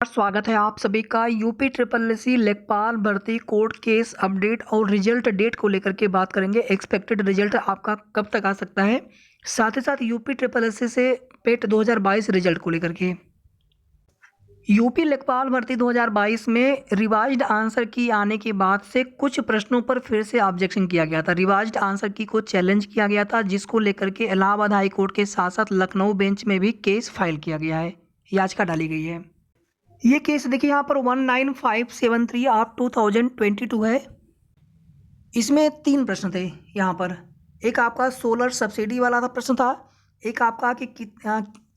स्वागत है आप सभी का यूपी ट्रिपल एससी लेखपाल भर्ती कोर्ट केस अपडेट और रिजल्ट डेट को लेकर के बात करेंगे। एक्सपेक्टेड रिजल्ट आपका कब तक आ सकता है, साथ ही साथ यूपी ट्रिपल एससी से पेट 2022 रिजल्ट को लेकर के। यूपी लेखपाल भर्ती 2022 में रिवाइज्ड आंसर की आने के बाद से कुछ प्रश्नों पर फिर से ऑब्जेक्शन किया गया था। रिवाइज्ड आंसर की को चैलेंज किया गया था, जिसको लेकर के इलाहाबाद हाई कोर्ट के साथ साथ लखनऊ बेंच में भी केस फाइल किया गया है, याचिका डाली गई है। ये केस देखिए यहाँ पर 19573 ऑफ 2022 है। इसमें 3 प्रश्न थे यहाँ पर। एक आपका सोलर सब्सिडी वाला था प्रश्न था, एक आपका कि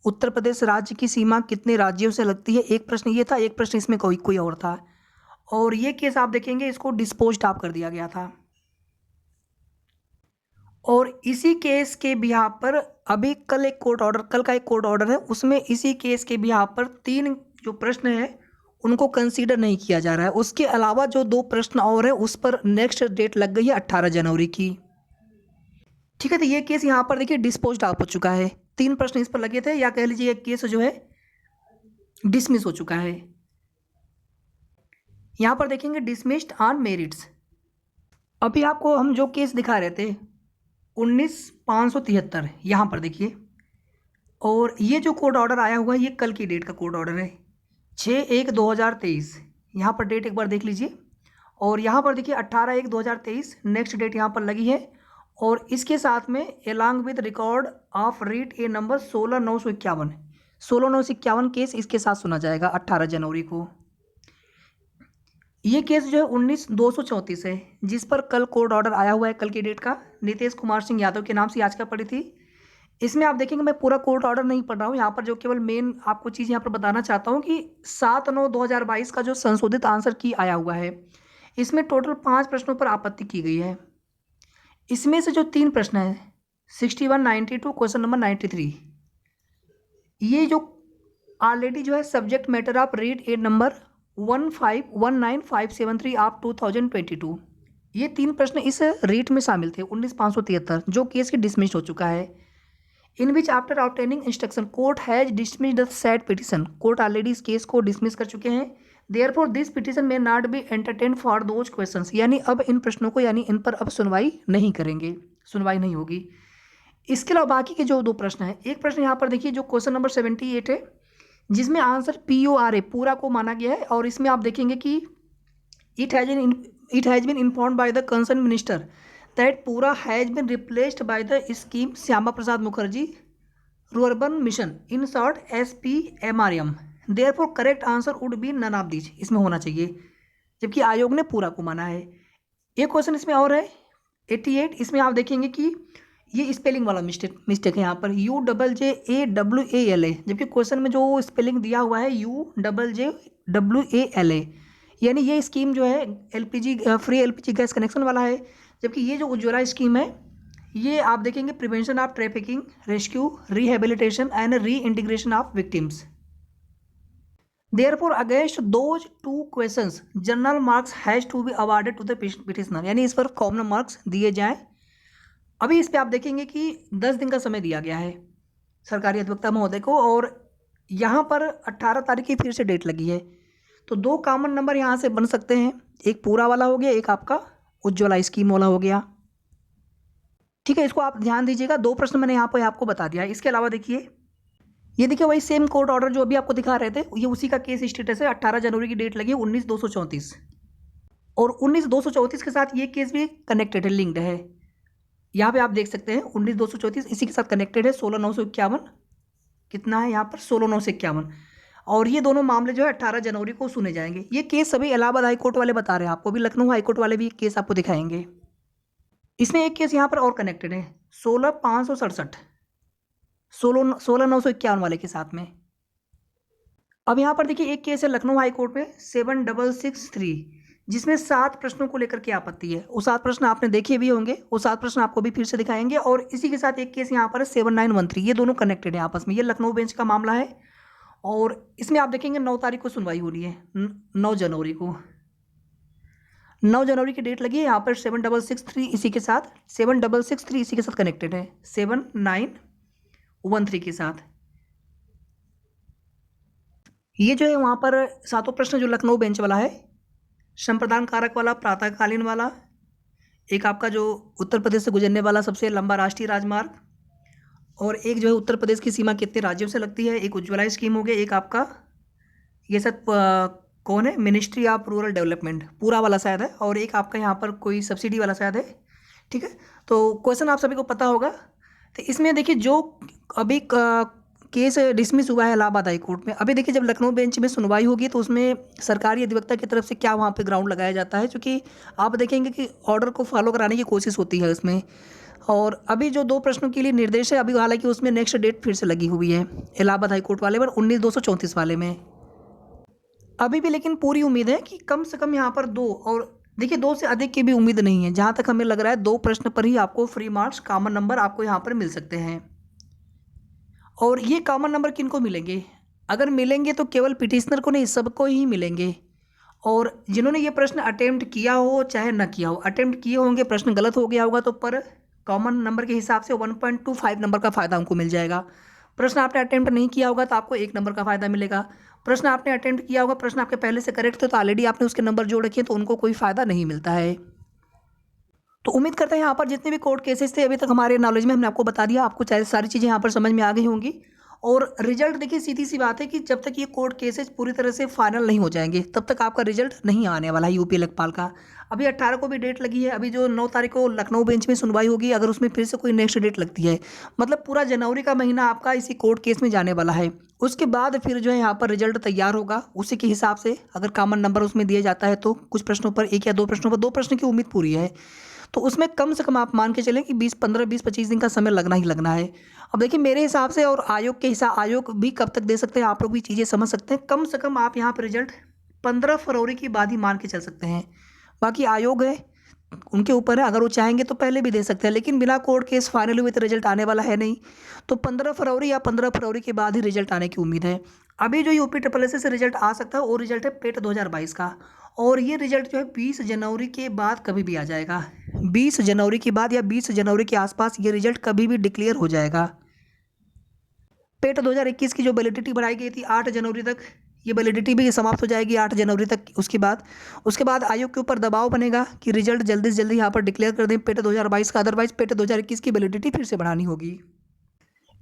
उत्तर प्रदेश राज्य की सीमा कितने राज्यों से लगती है, एक प्रश्न ये था, एक प्रश्न इसमें कोई और था। और ये केस आप देखेंगे इसको डिस्पोज्ड ऑफ कर दिया गया था। और इसी केस के बिहाफ पर अभी कल का एक कोर्ट ऑर्डर है, उसमें इसी केस के बिहाफ पर 3 जो प्रश्न है उनको कंसीडर नहीं किया जा रहा है। उसके अलावा जो 2 प्रश्न और है उस पर नेक्स्ट डेट लग गई है 18 जनवरी की। ठीक है, तो ये केस यहाँ पर देखिए डिस्पोज्ड ऑफ हो चुका है। 3 प्रश्न इस पर लगे थे, या कह लीजिए केस जो है डिसमिस हो चुका है। यहाँ पर देखेंगे डिसमिस्ड ऑन मेरिट्स। अभी आपको हम जो केस दिखा रहे थे 19,573 यहाँ पर देखिए, और ये जो कोर्ट ऑर्डर आया हुआ है ये कल की डेट का कोर्ट ऑर्डर है 6/1/2023। यहाँ पर डेट एक बार देख लीजिए, और यहाँ पर देखिए 18/1/2023 नेक्स्ट डेट यहाँ पर लगी है। और इसके साथ में एलॉन्ग विद रिकॉर्ड ऑफ रीट ए नंबर 16,951 केस इसके साथ सुना जाएगा 18 जनवरी को। ये केस जो है 19,234 है, जिस पर कल कोर्ट ऑर्डर आया हुआ है कल की डेट का। नितेश कुमार सिंह यादव के नाम से याचिका पड़ी थी। इसमें आप देखेंगे मैं पूरा कोर्ट ऑर्डर नहीं पढ़ रहा हूँ, यहाँ पर जो केवल मेन आपको चीज़ यहाँ पर बताना चाहता हूँ कि 7/9/2022 का जो संशोधित आंसर की आया हुआ है, इसमें टोटल 5 प्रश्नों पर आपत्ति की गई है। इसमें से जो 3 प्रश्न है 61, 92, क्वेश्चन नंबर 93, ये जो ऑलरेडी जो है subject matter of read A number 1519573 of 2022, ये 3 प्रश्न इस रीट में शामिल थे 19,573, जो केस की डिसमिस हो चुका है। In which after obtaining instruction court has dismissed the said petition, court already इस केस को डिसमिस कर चुके हैं। Therefore this petition may not be entertain for those questions, यानी अब इन प्रश्नों को इन पर अब सुनवाई नहीं करेंगे, सुनवाई नहीं होगी। इसके अलावा बाकी के जो 2 प्रश्न हैं, एक प्रश्न यहाँ पर देखिए जो क्वेश्चन नंबर 78 है, जिसमें आंसर PORA पूरा को माना गया है, और इसमें आप देखेंगे कि it has been informed by the concern minister that PURA has been replaced by the scheme Shyama Prasad Mukherjee rurban mission, in short SPMRM। Therefore correct answer would be none of this, इसमें होना चाहिए, जबकि आयोग ने पूरा को माना है। एक क्वेश्चन इसमें और है 88, इसमें आप देखेंगे कि ये स्पेलिंग वाला मिस्टेक है यहाँ पर UJJAWALA, जबकि क्वेश्चन में जो स्पेलिंग दिया हुआ है UJJWALA, यानी ये स्कीम जो है फ्री LPG गैस कनेक्शन वाला है, जबकि ये जो उज्ज्वला स्कीम है ये आप देखेंगे prevention of trafficking, rescue, rehabilitation and reintegration of victims. Therefore against those 2 questions general marks has to be awarded to the petitioner, यानी इस पर कॉमन मार्क्स दिए जाएं। अभी इस पर आप देखेंगे कि 10 दिन का समय दिया गया है सरकारी अधिवक्ता महोदय को, और यहाँ पर 18 तारीख की फिर से डेट लगी है, तो 2 कॉमन नंबर यहाँ से बन सकते हैं, एक पूरा वाला हो गया, एक आपका उज्ज्वला स्कीम वाला हो गया। ठीक है, इसको आप ध्यान दीजिएगा। 2 प्रश्न मैंने यहाँ पर आपको बता दिया है। इसके अलावा देखिए, ये देखिए वही सेम कोर्ट ऑर्डर जो अभी आपको दिखा रहे थे, ये उसी का केस स्टेटस है। 18 जनवरी की डेट लगी 19,234, और 19,234 के साथ ये केस भी कनेक्टेड है, लिंक्ड है। यहाँ पे आप देख सकते हैं 19,234 इसी के साथ कनेक्टेड है। 16,951 कितना है यहाँ पर 16,951, और ये दोनों मामले जो है 18 जनवरी को सुने जाएंगे। ये केस सभी इलाहाबाद हाई कोर्ट वाले बता रहे हैं आपको, भी लखनऊ हाई कोर्ट वाले भी केस आपको दिखाएंगे। इसमें एक केस यहाँ पर और कनेक्टेड है 16,567 16,951 वाले के साथ में। अब यहाँ पर देखिए एक केस है लखनऊ हाई कोर्ट में 7,663, जिसमें 7 प्रश्नों को लेकर के आपत्ति है। वो 7 प्रश्न आपने देखे भी होंगे, वो 7 प्रश्न आपको भी फिर से दिखाएंगे। और इसी के साथ एक केस यहाँ पर 7,913, ये दोनों कनेक्टेड है आपस में। ये लखनऊ बेंच का मामला है, और इसमें आप देखेंगे 9 तारीख को सुनवाई हो रही है, 9 जनवरी को। 9 जनवरी की डेट लगी है। यहाँ पर 7,663 इसी के साथ 7,663 इसी के साथ कनेक्टेड है 7,913 के साथ। ये जो है वहाँ पर 7 प्रश्न जो लखनऊ बेंच वाला है, संप्रदान कारक वाला, प्रातःकालीन वाला, एक आपका जो उत्तर प्रदेश से गुजरने वाला सबसे लंबा राष्ट्रीय राजमार्ग, और एक जो है उत्तर प्रदेश की सीमा कितने राज्यों से लगती है, एक उज्ज्वला स्कीम हो गया, एक आपका ये सब कौन है, मिनिस्ट्री ऑफ रूरल डेवलपमेंट पूरा वाला शायद है, और एक आपका यहाँ पर कोई सब्सिडी वाला शायद है। ठीक है, तो क्वेश्चन आप सभी को पता होगा। तो इसमें देखिए जो अभी केस डिसमिस हुआ है इलाहाबाद हाई कोर्ट में, अभी देखिए जब लखनऊ बेंच में सुनवाई होगी तो उसमें सरकारी अधिवक्ता की तरफ से क्या वहाँ पे ग्राउंड लगाया जाता है, क्योंकि आप देखेंगे कि ऑर्डर को फॉलो कराने की कोशिश होती है उसमें। और अभी जो 2 प्रश्नों के लिए निर्देश है, अभी हालांकि उसमें नेक्स्ट डेट फिर से लगी हुई है इलाहाबाद हाई कोर्ट वाले पर 19/234 वाले में। अभी भी लेकिन पूरी उम्मीद है कि कम से कम यहाँ पर 2, और देखिए 2 से अधिक की भी उम्मीद नहीं है, जहाँ तक हमें लग रहा है 2 प्रश्न पर ही आपको फ्री मार्क्स कॉमन नंबर आपको यहाँ पर मिल सकते हैं। और ये कॉमन नंबर किनको मिलेंगे, अगर मिलेंगे तो केवल पिटिशनर को नहीं, सबको ही मिलेंगे। और जिन्होंने ये प्रश्न अटेम्प्ट किया हो चाहे न किया हो, अटेम्प्ट किए होंगे, प्रश्न गलत हो गया होगा तो पर कॉमन नंबर के हिसाब से 1.25 नंबर का फ़ायदा हमको मिल जाएगा। प्रश्न आपने अटेम्प्ट नहीं किया होगा तो आपको 1 नंबर का फ़ायदा मिलेगा। प्रश्न आपने अटेम्प्ट किया होगा, प्रश्न आपके पहले से करेक्ट थे तो ऑलरेडी आपने उसके नंबर जोड़ रखे हैं, तो उनको कोई फ़ायदा नहीं मिलता है। तो उम्मीद करते हैं यहाँ पर जितने भी कोर्ट केसेस थे अभी तक हमारे नॉलेज में, हमने आपको बता दिया, आपको चाहे सारी चीज़ें यहाँ पर समझ में आ गई होंगी। और रिजल्ट देखिए सीधी सी बात है कि जब तक ये कोर्ट केसेस पूरी तरह से फाइनल नहीं हो जाएंगे तब तक आपका रिजल्ट नहीं आने वाला है यूपी लेखपाल का। अभी 18 को भी डेट लगी है, अभी जो 9 तारीख को लखनऊ बेंच में सुनवाई होगी, अगर उसमें फिर से कोई नेक्स्ट डेट लगती है, मतलब पूरा जनवरी का महीना आपका इसी कोर्ट केस में जाने वाला है। उसके बाद फिर जो है यहाँ पर रिजल्ट तैयार होगा, उसी के हिसाब से अगर कॉमन नंबर उसमें दिया जाता है तो कुछ प्रश्नों पर 1 या 2 प्रश्नों पर 2 प्रश्न की उम्मीद पूरी है, तो उसमें कम से कम आप मान के चलें कि 20-25 दिन का समय लगना ही लगना है। अब देखिए मेरे हिसाब से और आयोग के हिसाब, आयोग भी कब तक दे सकते हैं, आप लोग भी चीज़ें समझ सकते हैं, कम से कम आप यहाँ पर रिजल्ट 15 फरवरी के बाद ही मान के चल सकते हैं। बाकी आयोग है, उनके ऊपर है, अगर वो चाहेंगे तो पहले भी दे सकते हैं, लेकिन बिना कोर्ट केस फाइनल हुए तो रिजल्ट आने वाला है नहीं, तो 15 फरवरी या 15 फरवरी के बाद ही रिजल्ट आने की उम्मीद है। अभी जो यूपी SSS से रिजल्ट आ सकता है वो रिजल्ट है पेट 2022 का, और ये रिजल्ट जो है 20 जनवरी के बाद कभी भी आ जाएगा, 20 जनवरी के बाद या 20 जनवरी के आसपास ये रिजल्ट कभी भी डिक्लेयर हो जाएगा। पेट 2021 की जो वैलिडिटी बढ़ाई गई थी 8 जनवरी तक, ये वैलिडिटी भी समाप्त हो जाएगी 8 जनवरी तक। उसके बाद आयोग के ऊपर दबाव बनेगा कि रिजल्ट जल्दी से जल्दी यहाँ पर डिक्लेयर कर दें पेट 2022 का, अदरवाइज पेट 2021 की वैलिडिटी फिर से बढ़ानी होगी।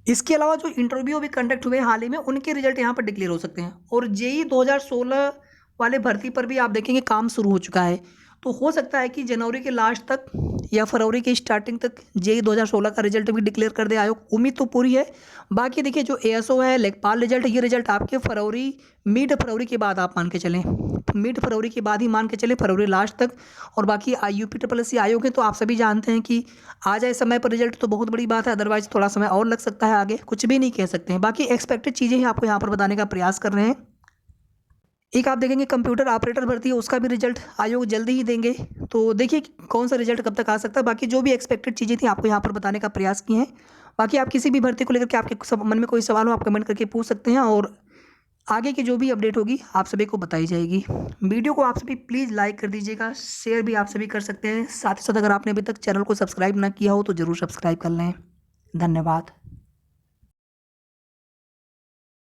इसके अलावा जो इंटरव्यू भी कंडक्ट हुए हाल ही में, उनके रिजल्ट यहाँ पर डिक्लेयर हो सकते हैं। और जेई 2016 वाले भर्ती पर भी आप देखेंगे काम शुरू हो चुका है, तो हो सकता है कि जनवरी के लास्ट तक या फरवरी के स्टार्टिंग तक जेई 2016 का रिजल्ट भी डिक्लेयर कर दे आयोग, उम्मीद तो पूरी है। बाकी देखिए जो एएसओ है, लेखपाल रिजल्ट, ये रिजल्ट आपके मिड फरवरी के बाद आप मान के चलें, मिड फरवरी के बाद ही मान के चलें, फरवरी लास्ट तक। और बाकी यूपी SSS आयोग है, तो आप सभी जानते हैं कि आ जाए समय पर रिजल्ट तो बहुत बड़ी बात है, अदरवाइज थोड़ा समय और लग सकता है, आगे कुछ भी नहीं कह सकते हैं। बाकी एक्सपेक्टेड चीज़ें ही आपको यहाँ पर बताने का प्रयास कर रहे हैं। एक आप देखेंगे कंप्यूटर ऑपरेटर भर्ती है, उसका भी रिजल्ट आयोग जल्दी ही देंगे, तो देखिए कौन सा रिजल्ट कब तक आ सकता है। बाकी जो भी एक्सपेक्टेड चीज़ें थी आपको यहाँ पर बताने का प्रयास किए हैं। बाकी आप किसी भी भर्ती को लेकर के आपके मन में कोई सवाल हो आप कमेंट करके पूछ सकते हैं, और आगे की जो भी अपडेट होगी आप सभी को बताई जाएगी। वीडियो को आप सभी प्लीज़ लाइक कर दीजिएगा, शेयर भी आप सभी कर सकते हैं। साथ ही साथ अगर आपने अभी तक चैनल को सब्सक्राइब ना किया हो तो ज़रूर सब्सक्राइब कर लें। धन्यवाद।